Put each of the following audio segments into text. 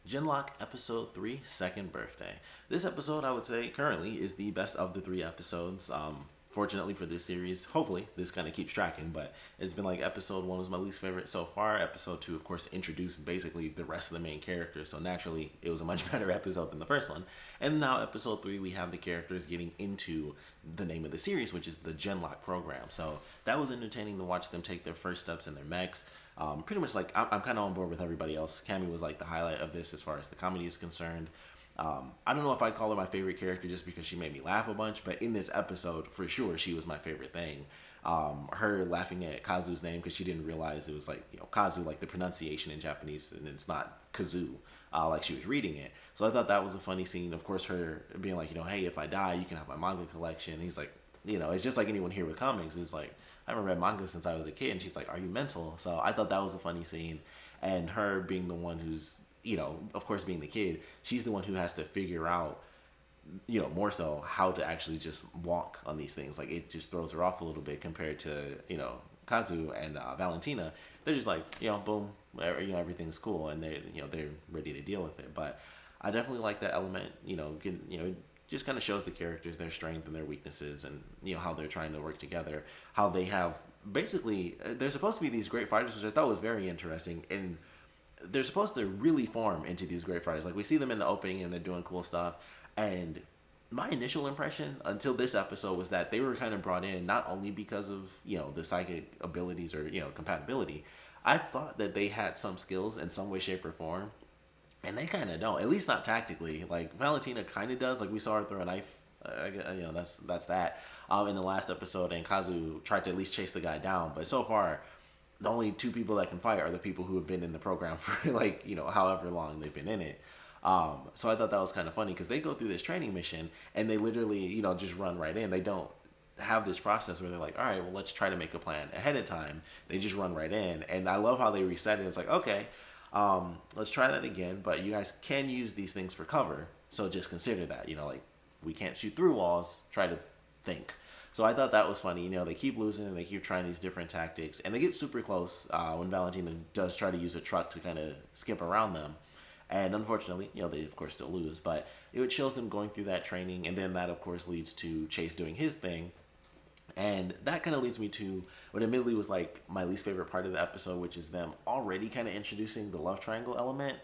Genlock Episode 3, Second Birthday. This episode, I would say, currently is the best of the three episodes. Fortunately for this series, hopefully this kind of keeps tracking, but it's been like episode 1 was my least favorite so far. Episode 2, of course, introduced basically the rest of the main characters, so naturally it was a much better episode than the first one. And now, episode 3, we have the characters getting into the name of the series, which is the Genlock program. So that was entertaining to watch them take their first steps in their mechs. Pretty much like I'm kind of on board with everybody else. Cammy was like the highlight of this as far as the comedy is concerned. I don't know if I'd call her my favorite character just because she made me laugh a bunch, but in this episode, for sure, she was my favorite thing. Her laughing at Kazu's name because she didn't realize it was like, Kazu, like the pronunciation in Japanese, and it's not Kazoo, like she was reading it. So I thought that was a funny scene. Of course, her being like, hey, if I die, you can have my manga collection. And he's like, it's just like anyone here with comics. It's like, I haven't read manga since I was a kid. And she's like, are you mental? So I thought that was a funny scene. And her being the one who's, of course, being the kid, she's the one who has to figure out, more so how to actually just walk on these things. Like, it just throws her off a little bit compared to, Kazu and Valentina. They're just like, boom, everything's cool. And they're ready to deal with it. But I definitely like that element, it just kind of shows the characters, their strength and their weaknesses, and how they're trying to work together. How they have basically, they're supposed to be these great fighters, which I thought was very interesting. And they're supposed to really form into these great fighters. Like, we see them in the opening and they're doing cool stuff. And my initial impression until this episode was that they were kind of brought in not only because of the psychic abilities or compatibility. I thought that they had some skills in some way, shape, or form. And they kind of don't, at least not tactically. Like, Valentina kind of does. Like, we saw her throw a knife. That's that. In the last episode, and Kazu tried to at least chase the guy down. But so far, the only two people that can fight are the people who have been in the program for however long they've been in it. So I thought that was kind of funny because they go through this training mission and they literally, just run right in. They don't have this process where they're like, all right, well, let's try to make a plan ahead of time. They just run right in. And I love how they reset it. It's like, okay, let's try that again, but you guys can use these things for cover. So just consider that, like, we can't shoot through walls, try to think. So I thought that was funny. They keep losing and they keep trying these different tactics, and they get super close when Valentina does try to use a truck to kind of skip around them. And unfortunately, they of course still lose, but it shows them going through that training, and then that of course leads to Chase doing his thing. And that kind of leads me to what admittedly was like my least favorite part of the episode, which is them already kind of introducing the love triangle element.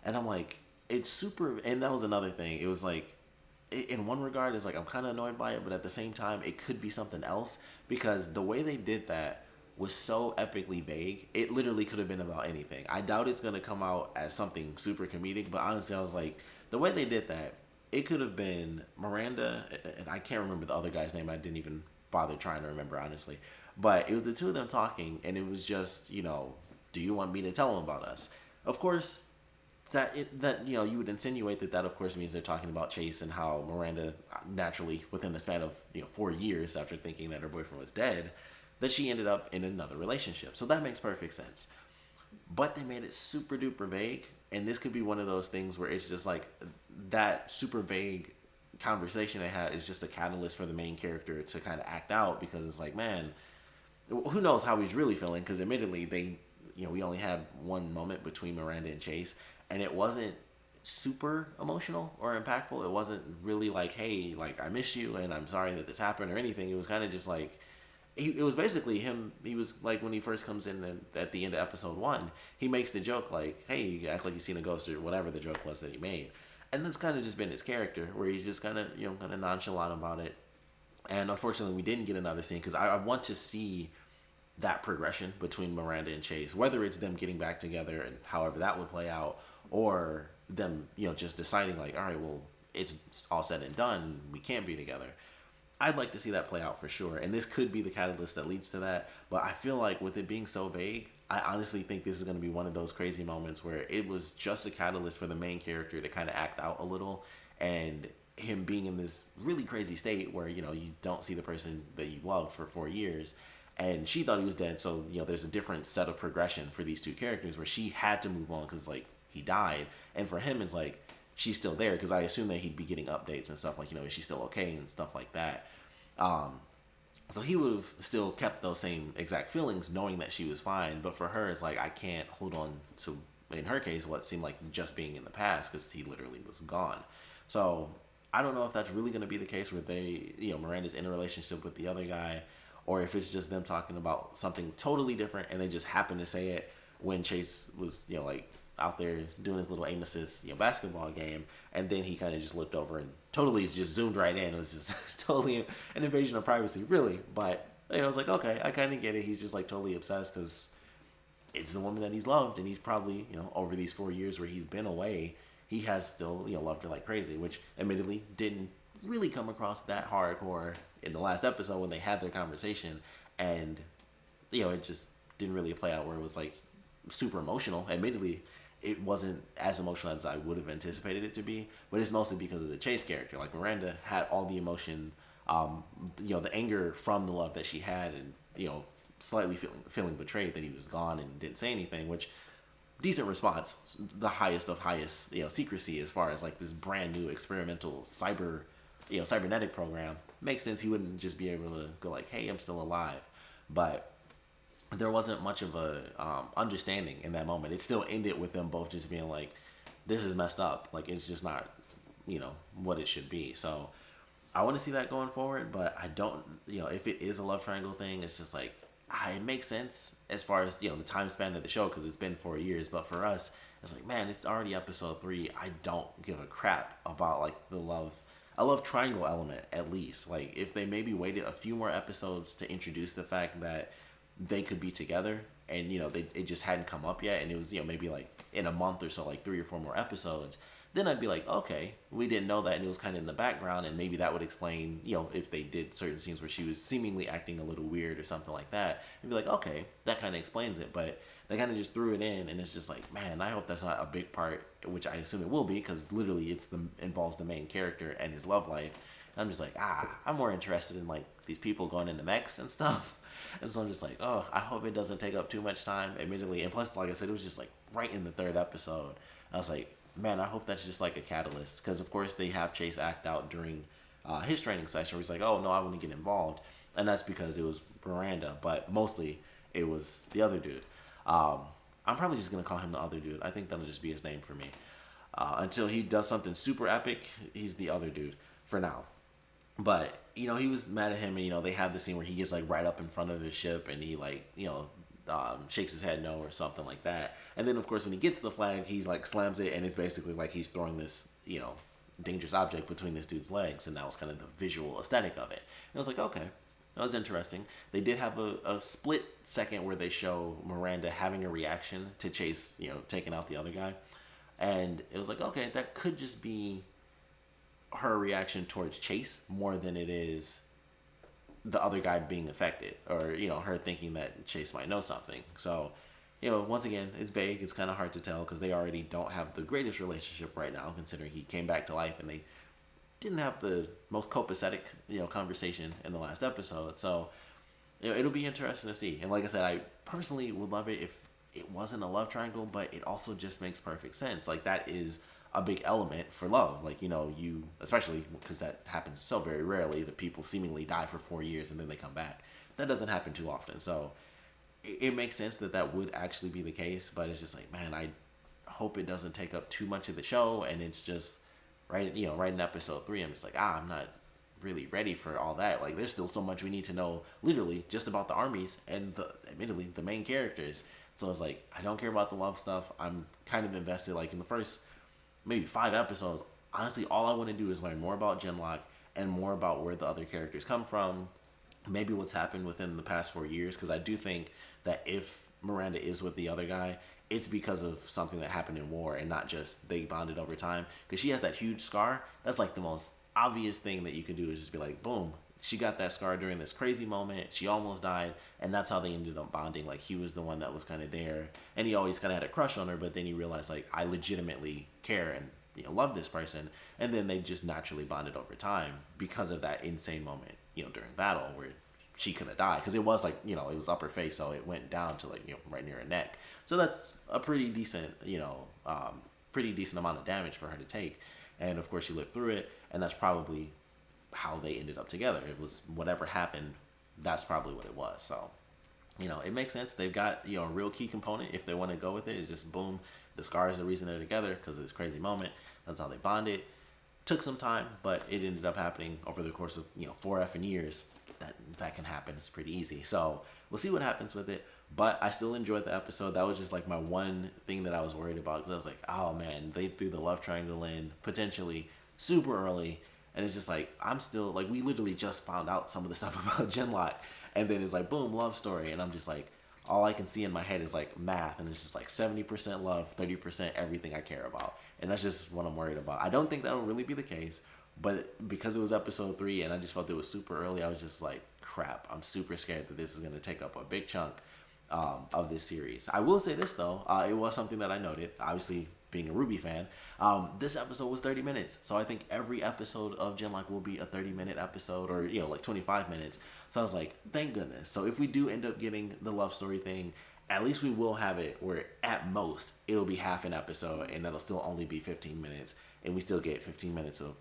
And I'm like, it's super, and that was another thing. It was like, in one regard, it's like I'm kind of annoyed by it, but at the same time, it could be something else because the way they did that was so epically vague. It literally could have been about anything. I doubt it's going to come out as something super comedic, but honestly, I was like, the way they did that, it could have been Miranda, and I can't remember the other guy's name. I didn't even bother trying to remember, honestly. But it was the two of them talking, and it was just, do you want me to tell them about us? Of course, you would insinuate that of course means they're talking about Chase and how Miranda naturally within the span of 4 years after thinking that her boyfriend was dead, that she ended up in another relationship. So that makes perfect sense. But they made it super duper vague, and this could be one of those things where it's just like that super vague conversation they had is just a catalyst for the main character to kind of act out, because it's like, man, who knows how he's really feeling, because admittedly we only had one moment between Miranda and Chase, and it wasn't super emotional or impactful. It wasn't really like, hey, like, I miss you and I'm sorry that this happened or anything. It was kind of just like, it was basically him. He was like, when he first comes in and at the end of episode 1, he makes the joke like, hey, you act like you've seen a ghost, or whatever the joke was that he made. And that's kind of just been his character, where he's just kind of, kind of nonchalant about it. And unfortunately, we didn't get another scene because I want to see that progression between Miranda and Chase, whether it's them getting back together and however that would play out, or them, just deciding like, all right, well, it's all said and done, we can't be together. I'd like to see that play out for sure, and this could be the catalyst that leads to that. But I feel like with it being so vague, I honestly think this is going to be one of those crazy moments where it was just a catalyst for the main character to kind of act out a little, and him being in this really crazy state where, you don't see the person that you loved for 4 years, and she thought he was dead. So, there's a different set of progression for these two characters where she had to move on because, like, he died. And for him, it's like, she's still there, because I assume that he'd be getting updates and stuff like, is she still okay and stuff like that. So he would have still kept those same exact feelings knowing that she was fine. But for her, it's like, I can't hold on to in her case, what seemed like just being in the past because he literally was gone. So I don't know if that's really going to be the case where Miranda's in a relationship with the other guy, or if it's just them talking about something totally different and they just happen to say it when Chase was, like out there doing his little aim assist, basketball game, and then he kind of just looked over and totally just zoomed right in. It was just totally an invasion of privacy, really. But I was like, okay, I kind of get it. He's just like totally obsessed because it's the woman that he's loved, and he's probably, over these 4 years where he's been away, he has still, loved her like crazy, which admittedly didn't really come across that hardcore in the last episode when they had their conversation, and it just didn't really play out where it was like super emotional. Admittedly, it wasn't as emotional as I would have anticipated it to be, but it's mostly because of the Chase character. Like Miranda had all the emotion, the anger from the love that she had, and slightly feeling betrayed that he was gone and didn't say anything, which decent response, the highest of highest, secrecy as far as like this brand new experimental cybernetic program. Makes sense. He wouldn't just be able to go like, hey, I'm still alive. But there wasn't much of a understanding in that moment. It still ended with them both just being like, this is messed up. Like, it's just not, what it should be. So I want to see that going forward, but I don't, if it is a love triangle thing, it's just like, it makes sense as far as, the time span of the show, because it's been 4 years. But for us, it's like, man, it's already episode 3. I don't give a crap about like a love triangle element, at least. Like, if they maybe waited a few more episodes to introduce the fact that they could be together, and it just hadn't come up yet, and it was maybe like in a month or so, like 3 or 4 more episodes, then I'd be like, okay, we didn't know that, and it was kind of in the background, and maybe that would explain, if they did certain scenes where she was seemingly acting a little weird or something like that, and be like, okay, that kind of explains it. But they kind of just threw it in, and it's just like, man, I hope that's not a big part, which I assume it will be, because literally involves the main character and his love life. And I'm just like, I'm more interested in like these people going into mechs and stuff. And so I'm just like, oh, I hope it doesn't take up too much time, admittedly. And plus, like I said, it was just like right in the 3rd episode. I was like, man, I hope that's just like a catalyst. Because, of course, they have Chase act out during his training session where he's like, oh, no, I want to get involved. And that's because it was Miranda. But mostly it was the other dude. I'm probably just going to call him the other dude. I think that'll just be his name for me. Until he does something super epic, he's the other dude for now. But, he was mad at him, and, they have the scene where he gets, like, right up in front of his ship, and he, like, shakes his head no or something like that. And then, of course, when he gets the flag, he's, like, slams it, and it's basically like he's throwing this, dangerous object between this dude's legs, and that was kind of the visual aesthetic of it. And I was like, okay, that was interesting. They did have a split second where they show Miranda having a reaction to Chase, taking out the other guy. And it was like, okay, that could just be her reaction towards Chase more than it is the other guy being affected, or her thinking that Chase might know something. So once again, it's vague. It's kind of hard to tell because they already don't have the greatest relationship right now, considering he came back to life and they didn't have the most copacetic conversation in the last episode. So it'll be interesting to see. And like I said, I personally would love it if it wasn't a love triangle, but it also just makes perfect sense. Like, that is a big element for love. Like, you, especially because that happens so very rarely, that people seemingly die for 4 years and then they come back. That doesn't happen too often. So it makes sense that would actually be the case, but it's just like, man, I hope it doesn't take up too much of the show, and it's just right in episode 3, I'm just like, I'm not really ready for all that. Like, there's still so much we need to know, literally just about the armies and admittedly the main characters. So it's like, I don't care about the love stuff. I'm kind of invested. Like, in the first maybe 5 episodes, honestly, all I want to do is learn more about Genlock and more about where the other characters come from, maybe what's happened within the past 4 years, because I do think that if Miranda is with the other guy, it's because of something that happened in war and not just they bonded over time. Because she has that huge scar. That's like the most obvious thing that you can do, is just be like, boom, she got that scar during this crazy moment. She almost died, and that's how they ended up bonding. Like, he was the one that was kind of there, and he always kind of had a crush on her, but then he realized, like, I legitimately care and love this person. And then they just naturally bonded over time because of that insane moment, during battle where she could have died, because it was like, it was upper face, so it went down to like, right near her neck. So that's a pretty decent, pretty decent amount of damage for her to take. And of course she lived through it, and that's probably how they ended up together. It was whatever happened, that's probably what it was. So, it makes sense. They've got, a real key component. If they want to go with it, it's just boom, The scar is the reason they're together because of this crazy moment. That's how they bonded. Took some time, but it ended up happening over the course of 4 effing years. That can happen. It's pretty easy. So we'll see what happens with it. But I still enjoyed the episode. That was just like my one thing that I was worried about, because I was like, oh man, they threw the love triangle in potentially super early, and it's just like I'm still like, we literally just found out some of the stuff about Genlock, and then it's like boom, love story, and I'm just like, all I can see in my head is like math, and it's just like 70% love, 30% everything I care about, and that's just what I'm worried about. I don't think that'll really be the case, but because it was episode 3 and I just felt it was super early, I was just like, crap, I'm super scared that this is going to take up a big chunk of this series. I will say this though, it was something that I noted, obviously being a Ruby fan. This episode was 30 minutes, so I think every episode of Genlock will be a 30-minute episode, or like 25 minutes. So I was like, thank goodness. So if we do end up getting the love story thing, at least we will have it where at most it'll be half an episode, and that'll still only be 15 minutes, and we still get 15 minutes of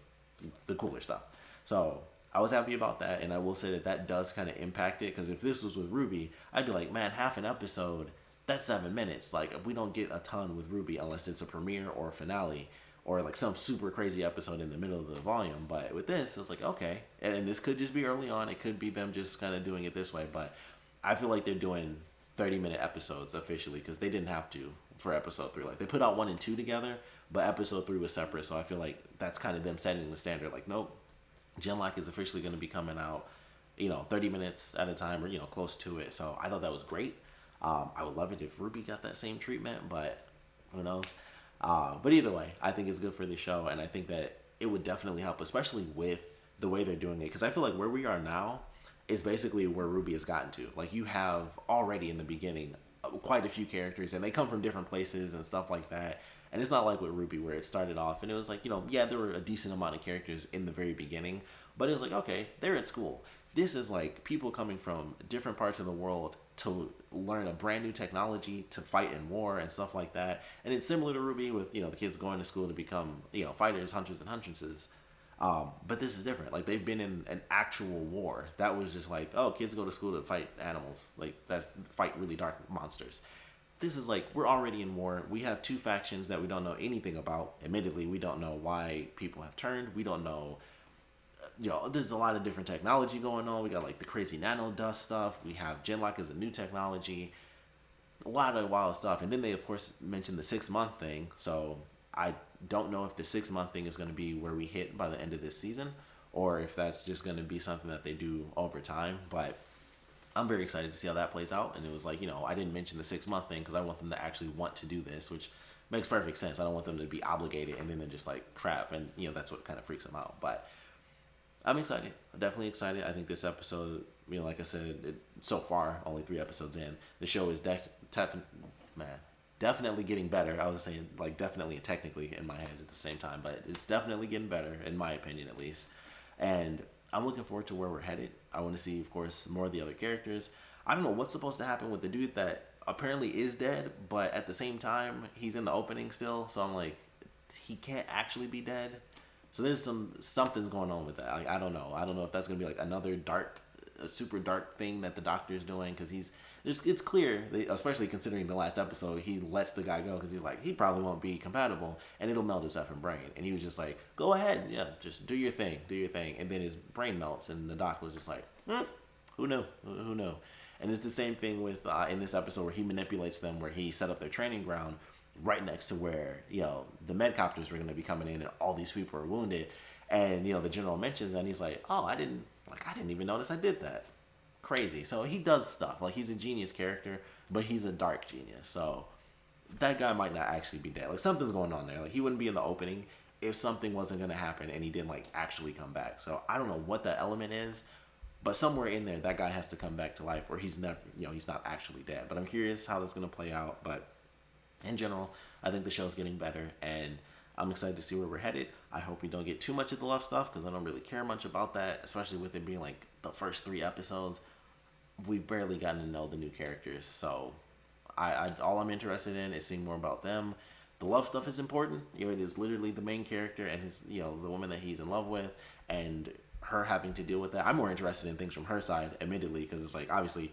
the cooler stuff. So I was happy about that, and I will say that does kind of impact it, because if this was with Ruby, I'd be like, man, half an episode, that's 7 minutes. Like, we don't get a ton with Ruby unless it's a premiere or a finale, or like some super crazy episode in the middle of the volume. But with this, it's like, okay, and this could just be early on. It could be them just kind of doing it this way, but I feel like they're doing 30-minute episodes officially, because they didn't have to for episode 3. Like, they put out 1 and 2 together, but episode 3 was separate, so I feel like that's kind of them setting the standard. Like, nope, Genlock is officially going to be coming out 30 minutes at a time, or close to it. So I thought that was great. I would love it if Ruby got that same treatment, but who knows. But either way, I think it's good for the show, and I think that it would definitely help, especially with the way they're doing it, because I feel like where we are now is basically where Ruby has gotten to. Like, you have already in the beginning quite a few characters, and they come from different places and stuff like that. And it's not like with Ruby where it started off and it was like, yeah, there were a decent amount of characters in the very beginning, but it was like, okay, they're at school. This is like people coming from different parts of the world to learn a brand new technology to fight in war and stuff like that. And it's similar to Ruby with, the kids going to school to become, fighters, hunters, and huntresses. But this is different. Like, they've been in an actual war. That was just like, oh, kids go to school to fight animals. Like, fight really dark monsters. This is like, we're already in war. We have 2 factions that we don't know anything about. Admittedly, we don't know why people have turned. We don't know, there's a lot of different technology going on. We got like the crazy nano dust stuff. We have Genlock as a new technology. A lot of wild stuff. And then they, of course, mentioned the 6-month thing. So I don't know if the 6-month thing is going to be where we hit by the end of this season, or if that's just going to be something that they do over time. But I'm very excited to see how that plays out. And it was like, I didn't mention the 6-month thing because I want them to actually want to do this, which makes perfect sense. I don't want them to be obligated and then they're just like, crap. And, that's what kind of freaks them out. But I'm excited. I'm definitely excited. I think this episode, like I said, so far, only 3 episodes in, the show is definitely getting better. I was saying, like, definitely and technically in my head at the same time, but it's definitely getting better, in my opinion at least. And I'm looking forward to where we're headed. I want to see, of course, more of the other characters. I don't know what's supposed to happen with the dude that apparently is dead, but at the same time, he's in the opening still. So I'm like, he can't actually be dead. So there's something's going on with that. Like, I don't know. I don't know if that's gonna be like another super dark thing that the doctor's doing, because it's clear, especially considering the last episode, he lets the guy go because he's like, he probably won't be compatible and it'll melt his effing brain. And he was just like, go ahead, yeah, just do your thing. And then his brain melts, and the doc was just like, who knew? And it's the same thing with in this episode where he manipulates them, where he set up their training ground right next to where the medcopters were going to be coming in, and all these people are wounded. And the general mentions that, and he's like, oh, I didn't even notice I did that. Crazy. So he does stuff. Like, he's a genius character, but he's a dark genius. So that guy might not actually be dead. Like, something's going on there. Like, he wouldn't be in the opening if something wasn't going to happen and he didn't like actually come back. So I don't know what that element is, but somewhere in there, that guy has to come back to life, or he's never, he's not actually dead. But I'm curious how that's going to play out. But in general, I think the show's getting better, and I'm excited to see where we're headed. I hope we don't get too much of the love stuff, because I don't really care much about that, especially with it being like the first 3 episodes. We've barely gotten to know the new characters, so I all I'm interested in is seeing more about them. The love stuff is important. It is literally the main character and his, the woman that he's in love with, and her having to deal with that. I'm more interested in things from her side, admittedly, because it's like, obviously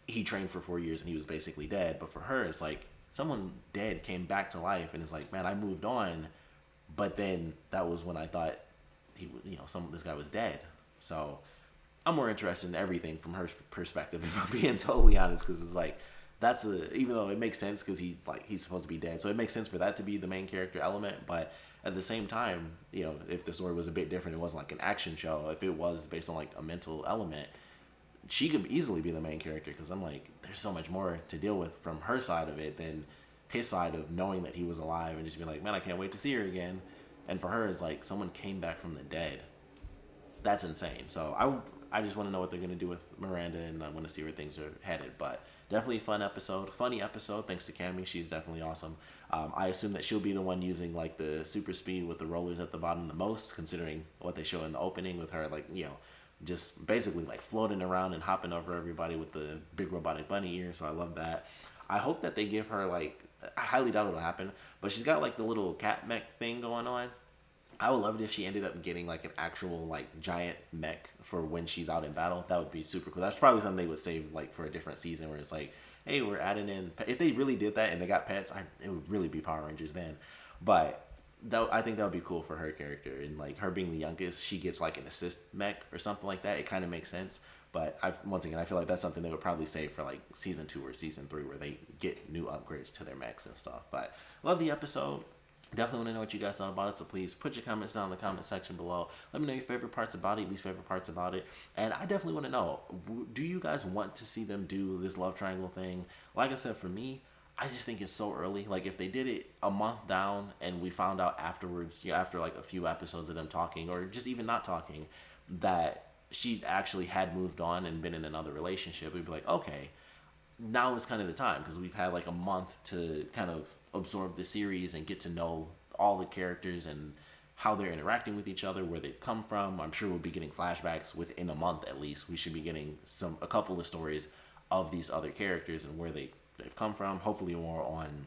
he trained for 4 years and he was basically dead, but for her, it's like someone dead came back to life, and it's like, man, I moved on, but then that was when I thought this guy was dead. So I'm more interested in everything from her perspective, if I'm being totally honest, because it's like even though it makes sense because he's supposed to be dead, so it makes sense for that to be the main character element. But at the same time, if the story was a bit different, it wasn't like an action show. If it was based on like a mental element, she could easily be the main character, because I'm like, there's so much more to deal with from her side of it than his side of knowing that he was alive and just being like, man, I can't wait to see her again. And for her, it's like someone came back from the dead. That's insane. So I just want to know what they're going to do with Miranda, and I want to see where things are headed. But definitely a funny episode. Thanks to Cammy. She's definitely awesome. I assume that she'll be the one using like the super speed with the rollers at the bottom the most, considering what they show in the opening with her, like, just basically like floating around and hopping over everybody with the big robotic bunny ear. So I love that. I hope that they give her like, I highly doubt it'll happen, but she's got like the little cat mech thing going on. I would love it if she ended up getting like an actual like giant mech for when she's out in battle. That would be super cool. That's probably something they would save like for a different season, where it's like, hey, we're adding in. If they really did that and they got pets, it would really be Power Rangers then. But I think that would be cool for her character, and like her being the youngest, she gets like an assist mech or something like that. It kind of makes sense. But once again, I feel like that's something they would probably save for like season 2 or season 3, where they get new upgrades to their mechs and stuff. But love the episode. Definitely want to know what you guys thought about it, so please put your comments down in the comment section below. Let me know your favorite parts about it, least favorite parts about it, and I definitely want to know, do you guys want to see them do this love triangle thing? Like I said, for me, I just think it's so early. Like, if they did it a month down and we found out afterwards, after like a few episodes of them talking, or just even not talking, that she actually had moved on and been in another relationship, we'd be like, okay, now is kind of the time, because we've had like a month to kind of absorb the series and get to know all the characters and how they're interacting with each other, where they've come from. I'm sure we'll be getting flashbacks within a month at least. We should be getting a couple of stories of these other characters and where they've come from. Hopefully more on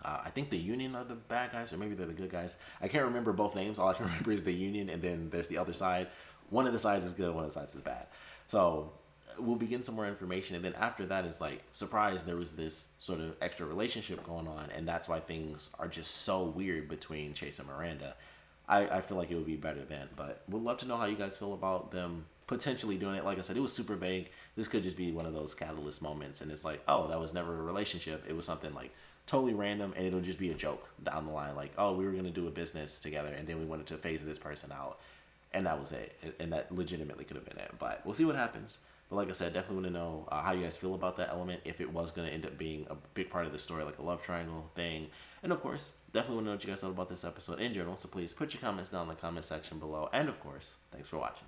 I think the Union are the bad guys, or maybe they're the good guys. I can't remember both names. All I can remember is the Union, and then there's the other side. One of the sides is good, one of the sides is bad. So we'll be getting some more information, and then after that is like, surprise, there was this sort of extra relationship going on, and that's why things are just so weird between Chase and Miranda. I feel like it would be better then, but we'd love to know how you guys feel about them potentially doing it. Like I said, it was super vague. This could just be one of those catalyst moments, and it's like, oh, that was never a relationship. It was something like totally random, and it'll just be a joke down the line, like, oh, we were going to do a business together, and then we wanted to phase this person out, and that was it. And that legitimately could have been it, but we'll see what happens. But like I said, definitely want to know how you guys feel about that element, if it was going to end up being a big part of the story, like a love triangle thing. And of course, definitely want to know what you guys thought about this episode in general, so please put your comments down in the comment section below. And of course, thanks for watching.